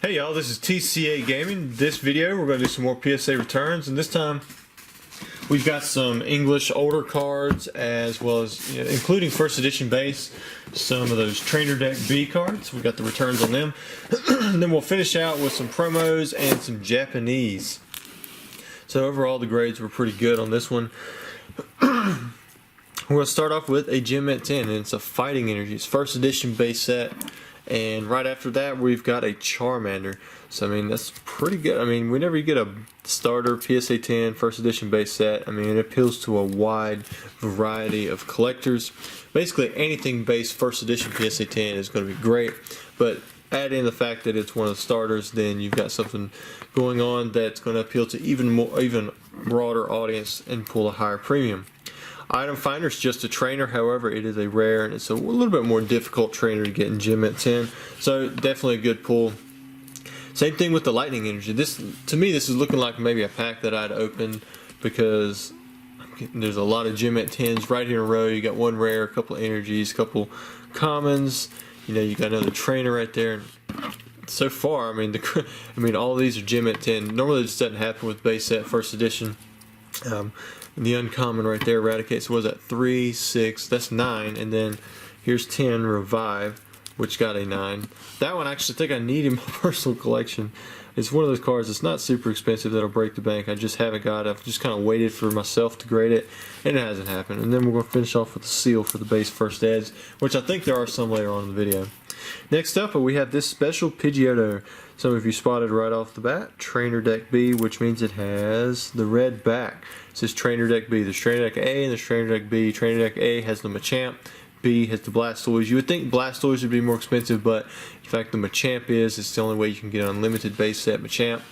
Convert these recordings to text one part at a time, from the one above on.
Hey y'all, this is TCA Gaming. This video we're going to do some more PSA returns, and this time we've got some English older cards as well as, including first edition base, some of those Trainer Deck B cards. We got the returns on them. And then we'll finish out with some promos and some Japanese. So overall the grades were pretty good on this one. We're going to start off with a Gem Mint 10, and it's a Fighting Energy. It's first edition base set. And right after that, we've got a Charmander. So, I mean, that's pretty good. I mean, whenever you get a starter PSA 10 first edition base set, I mean, it appeals to a wide variety of collectors. Basically, anything based first edition PSA 10 is going to be great. But add in the fact that it's one of the starters, then you've got something going on that's going to appeal to even broader audience and pull a higher premium. Item Finder is just a trainer, however it is a rare and it's a little bit more difficult trainer to get in Gem Mint 10, so definitely a good pull. Same thing with the Lightning Energy. To me, this is looking like maybe a pack that I'd open because there's a lot of Gem Mint 10s right here in a row. You got one rare, a couple energies, a couple commons. You got another trainer right there. And so far, I mean, all these are Gem Mint 10. Normally, this doesn't happen with base set first edition. The uncommon right there, Eradicate, so was that 3, 6, that's 9, and then here's 10, Revive, which got a 9. That one I actually think I need in my personal collection. It's one of those cards that's not super expensive that'll break the bank. I just haven't got it. I've just kind of waited for myself to grade it, and it hasn't happened. And then we're going to finish off with the seal for the base first eds, which I think there are some later on in the video. Next up, we have this special Pidgeotto. Some of you spotted right off the bat, Trainer Deck B, which means it has the red back. It says Trainer Deck B. There's Trainer Deck A and there's Trainer Deck B. Trainer Deck A has the Machamp, B has the Blastoise. You would think Blastoise would be more expensive, but in fact the Machamp it's the only way you can get an unlimited base set Machamp.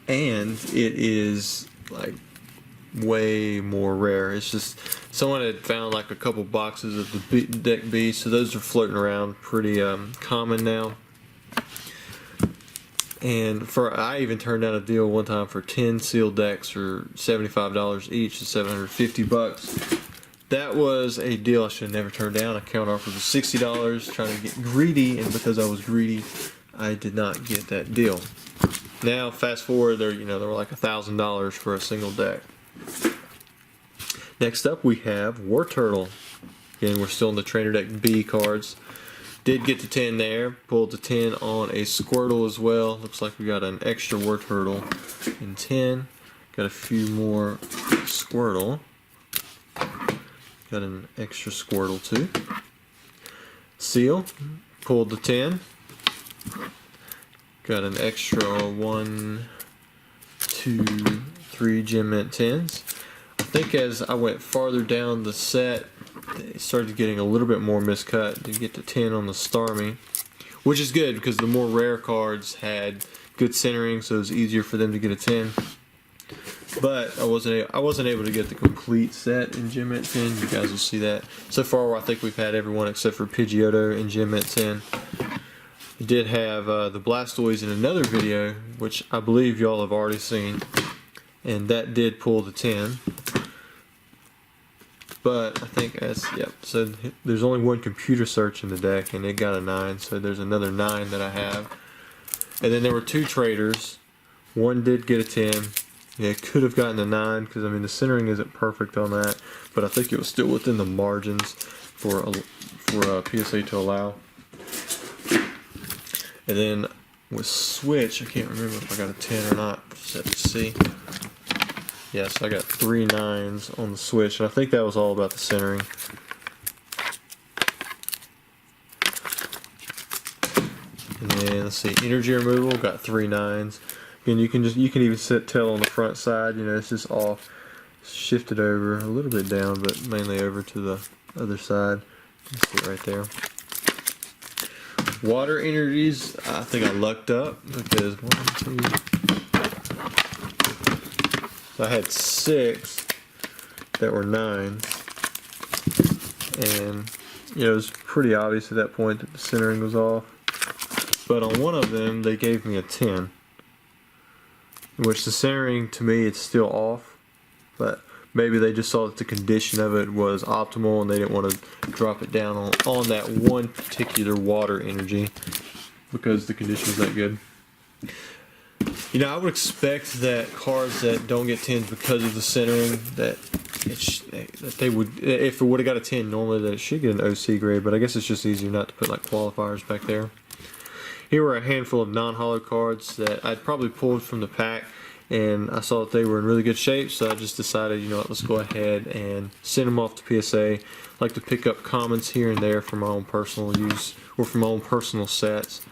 And it is like way more rare. It's just someone had found like a couple boxes of the Deck B, so those are floating around pretty common now. And I even turned down a deal one time for 10 sealed decks for $75 each, so $750. That was a deal I should have never turned down. I counter offered for $60, trying to get greedy, and because I was greedy, I did not get that deal. Now, fast forward, they were like $1,000 for a single deck. Next up, we have War Turtle. Again, we're still in the Trainer Deck B cards. Did get the 10 there, pulled the 10 on a Squirtle as well. Looks like we got an extra War Turtle in 10. Got a few more Squirtle. Got an extra Squirtle too. Seal, pulled the 10. Got an extra 1, 2, 3 Gem Mint 10s. I think as I went farther down the set, they started getting a little bit more miscut. To get to 10 on the Starmie, which is good because the more rare cards had good centering, so it was easier for them to get a 10. But I wasn't able to get the complete set in Gem Mint 10. You guys will see that. So far, I think we've had everyone except for Pidgeotto in Gem Mint 10. We did have the Blastoise in another video, which I believe y'all have already seen, and that did pull the 10. But I think so there's only one computer search in the deck, and it got a 9, so there's another 9 that I have. And then there were 2 traders. One did get a 10. Yeah, it could have gotten a 9 because the centering isn't perfect on that, but I think it was still within the margins for a PSA to allow. And then with Switch, I can't remember if I got a 10 or not. Just have to see. Yes, I got 3 9s on the Switch, and I think that was all about the centering. And then let's see, energy removal, got 3 9s. Again, you can even tell on the front side, it's just off, shifted over a little bit down, but mainly over to the other side. You can see it right there. Water energies, I think I lucked up because 1, 2. I had 6 that were 9s, and it was pretty obvious at that point that the centering was off. But on one of them, they gave me a 10, in which the centering, to me, it's still off, but maybe they just saw that the condition of it was optimal and they didn't want to drop it down on that one particular water energy. because the condition is that good. You know, I would expect that cards that don't get 10s because of the centering, that they would, if it would have got a 10 normally, that it should get an OC grade, but I guess it's just easier not to put like qualifiers back there. Here were a handful of non-hollow cards that I'd probably pulled from the pack, and I saw that they were in really good shape, so I just decided, you know what, let's go ahead and send them off to PSA. I like to pick up commons here and there for my own personal use, or for my own personal sets.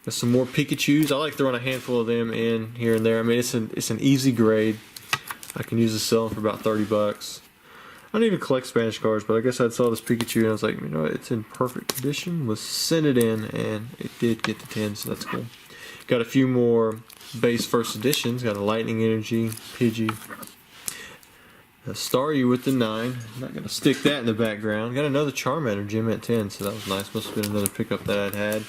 Got some more Pikachus. I like throwing a handful of them in here and there. I mean, it's an easy grade. I can usually sell them for about 30 bucks. I don't even collect Spanish cards, but I guess I saw this Pikachu and I was like, you know what, it's in perfect condition. Let's send it in, and it did get the 10, so that's cool. Got a few more base first editions. Got a Lightning Energy, Pidgey. Staryu with the 9. I'm not going to stick that in the background. Got another Charmander Gym at 10, so that was nice. Must have been another pickup that I'd had.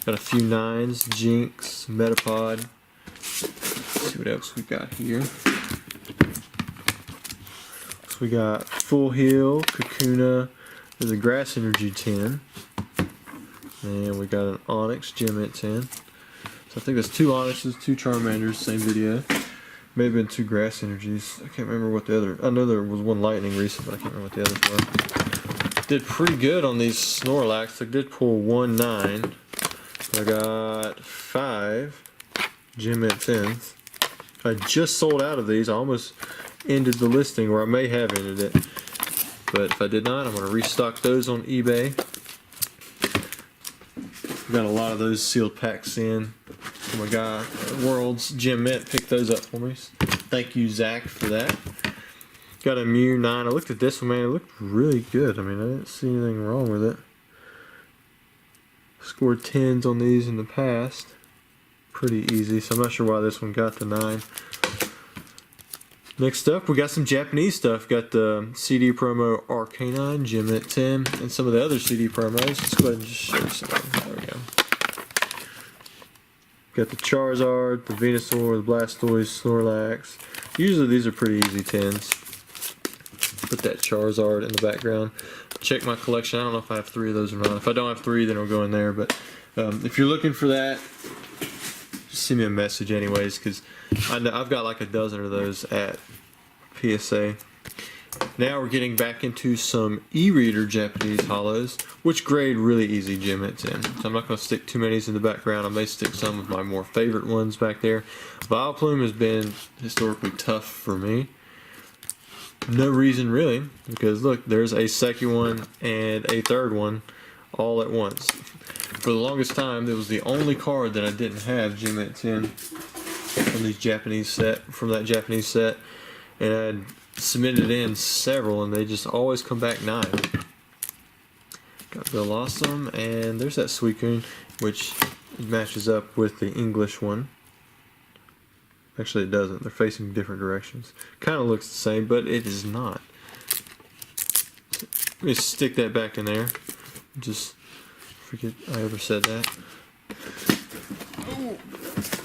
Got a few 9s, Jinx, Metapod. Let's see what else we got here. So we got Full Heal, Kakuna. There's a Grass Energy 10. And we got an Onix Gym at 10. So I think that's 2 Onixes, 2 Charmanders, same video. May have been 2 Grass Energies. I can't remember what the other... I know there was one Lightning recent, but I can't remember what the others were. Did pretty good on these Snorlax. I did pull 1 9. I got 5 Gym at 10s. I just sold out of these. I almost ended the listing, or I may have ended it. But if I did not, I'm going to restock those on eBay. Got a lot of those sealed packs in. Oh my god, World's Gym Mint picked those up for me. Thank you, Zach, for that. Got a Mew 9. I looked at this one, man. It looked really good. I mean, I didn't see anything wrong with it. Scored 10s on these in the past. Pretty easy, so I'm not sure why this one got the 9. Next up, we got some Japanese stuff. Got the CD promo Arcanine, Gym at 10, and some of the other CD promos. Let's go ahead and just show you some of them. There we go. Got the Charizard, the Venusaur, the Blastoise, Snorlax. Usually these are pretty easy 10s. Put that Charizard in the background. Check my collection. I don't know if I have 3 of those or not. If I don't have 3, then it'll go in there. But if you're looking for that, just send me a message anyways, because I've got like a dozen of those at PSA. Now we're getting back into some e-reader Japanese hollows, which grade really easy Gym at 10. So I'm not going to stick too many in the background. I may stick some of my more favorite ones back there. Vileplume has been historically tough for me. No reason really, because look, there's a second one and a third one all at once. For the longest time, it was the only card that I didn't have Gym at 10 from that Japanese set, and I'd submitted in several, and they just always come back 9. Got Bill Awesome, and there's that Suicune, which matches up with the English one. Actually, it doesn't. They're facing different directions. Kind of looks the same, but it is not. Let me stick that back in there. Just forget I ever said that. Oh,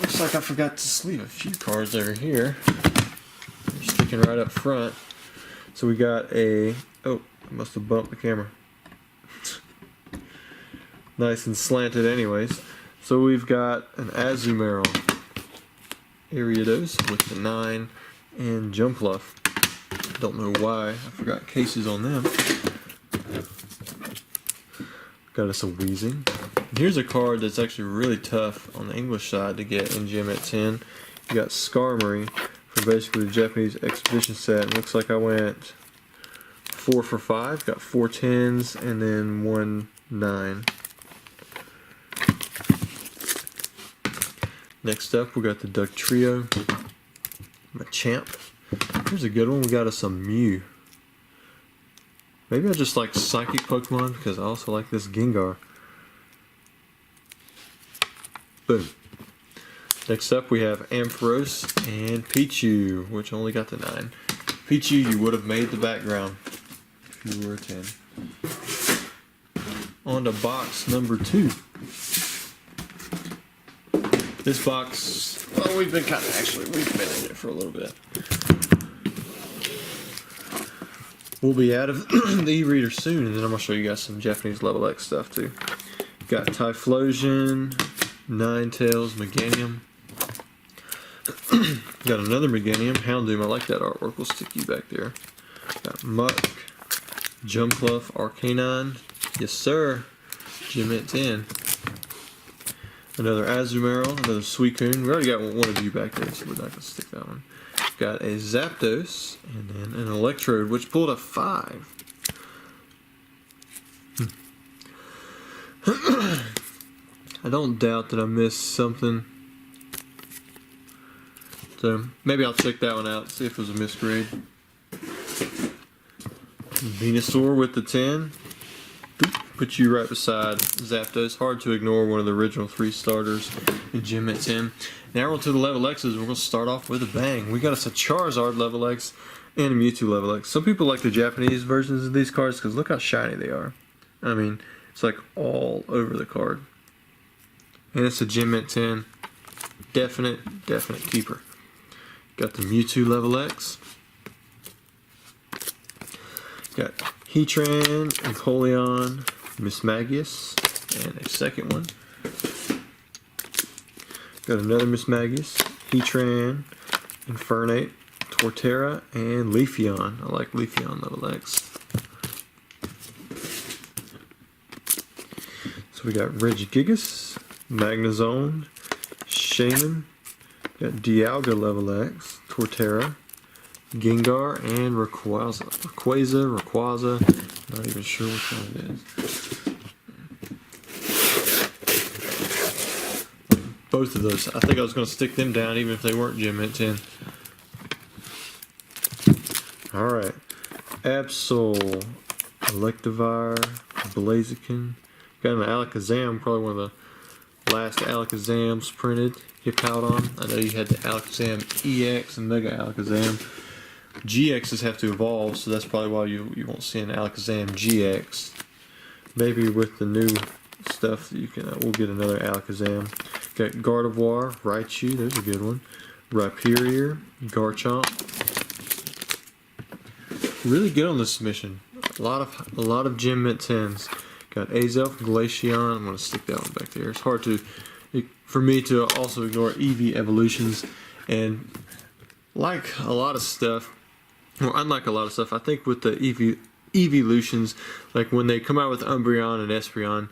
looks like I forgot to sleeve a few cards over here. They're sticking right up front. So we got a... Oh, I must have bumped the camera. Nice and slanted anyways. So we've got an Azumarill, Ariados with the 9, and Jumpluff. Don't know why I forgot cases on them. Got us a Weezing. Here's a card that's actually really tough on the English side to get in Gym at 10. You got Skarmory for basically the Japanese Expedition set. It looks like I went 4 for 5. Got 4 10s and then 1 9. Next up, we got the Duck Trio, Machamp. Here's a good one. We got us some Mew. Maybe I just like Psychic Pokemon because I also like this Gengar. Boom. Next up, we have Ampharos and Pichu, which only got the 9. Pichu, you would have made the background if you were a 10. On to box number 2. This box, well, we've been in it for a little bit. We'll be out of the e-reader soon, and then I'm going to show you guys some Japanese level X stuff too. Got Typhlosion, Ninetales, Meganium. Got another Meganium, Houndoom. I like that artwork. We'll stick you back there. Got Muck, Jumpluff, Arcanine. Yes, sir. Gym 10. Another Azumarill, another Suicune. We already got one of you back there, so we're not going to stick that one. Got a Zapdos, and then an Electrode, which pulled a 5. I don't doubt that I missed something. So maybe I'll check that one out, see if it was a misgrade. Venusaur with the 10. Put you right beside Zapdos. Hard to ignore one of the original 3 starters in Gym at 10. Now we're on to the level X's. We're going to start off with a bang. We got us a Charizard level X and a Mewtwo level X. Some people like the Japanese versions of these cards because look how shiny they are. I mean, it's like all over the card. And it's a Gym at 10. Definite keeper. Got the Mewtwo level X. Got Heatran, Empoleon, Miscellaneous, and a second one. Got another Miscellaneous, Heatran, Infernape, Torterra, and Leafeon. I like Leafeon level X. So we got Regigigas, Magnezone, Shaman, got Dialga level X, Torterra, Gengar, and Rayquaza. Not even sure which one it is. Both of those. I think I was going to stick them down even if they weren't Gym at 10. Alright. Absol, Electivire, Blaziken. Got an Alakazam, probably one of the last Alakazams printed. Hippowdon. I know you had the Alakazam EX and Mega Alakazam. GXs have to evolve, so that's probably why you won't see an Alakazam GX. Maybe with the new stuff you can we'll get another Alakazam. Got Gardevoir, Raichu, there's a good one. Rhyperior, Garchomp. Really good on this submission. A lot of Gym at 10s. Got Azelf, Glaceon. I'm gonna stick that one back there. It's hard for me to also ignore EV evolutions, and like a lot of stuff. Well, unlike a lot of stuff, I think with the evolutions, like when they come out with Umbreon and Espeon,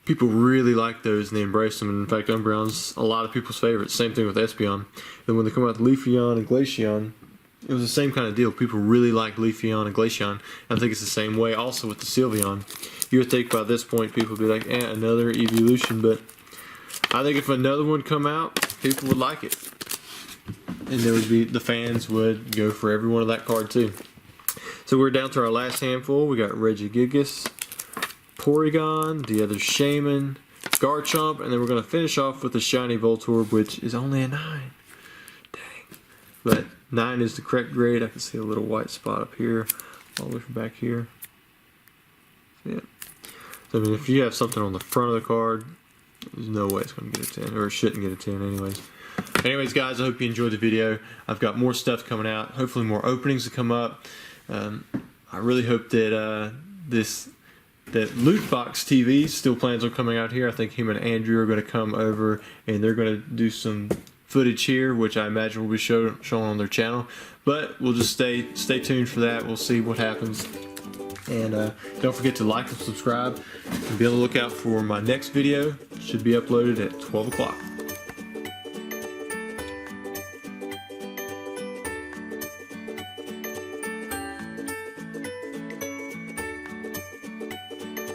people really like those and they embrace them. And in fact, Umbreon's a lot of people's favorite. Same thing with Espeon. And when they come out with Leafeon and Glaceon, it was the same kind of deal. People really like Leafeon and Glaceon. I think it's the same way also with the Sylveon. You would think by this point people would be like, another evolution, but I think if another one come out, people would like it. And there would be, the fans would go for every one of that card too. So we're down to our last handful. We got Regigigas, Porygon, the other Shaman, Garchomp, and then we're going to finish off with the shiny Voltorb, which is only a 9. Dang. But 9 is the correct grade. I can see a little white spot up here, all the way from back here. Yeah. So I mean, if you have something on the front of the card, there's no way it's going to get a 10, or it shouldn't get a 10 anyways. Anyways, guys, I hope you enjoyed the video. I've got more stuff coming out. Hopefully more openings to come up. I really hope that that Loot Box TV still plans on coming out here. I think him and Andrew are going to come over and they're going to do some footage here, which I imagine will be shown on their channel. But we'll just stay tuned for that. We'll see what happens. And don't forget to like and subscribe. And be on the lookout for my next video. It should be uploaded at 12 o'clock.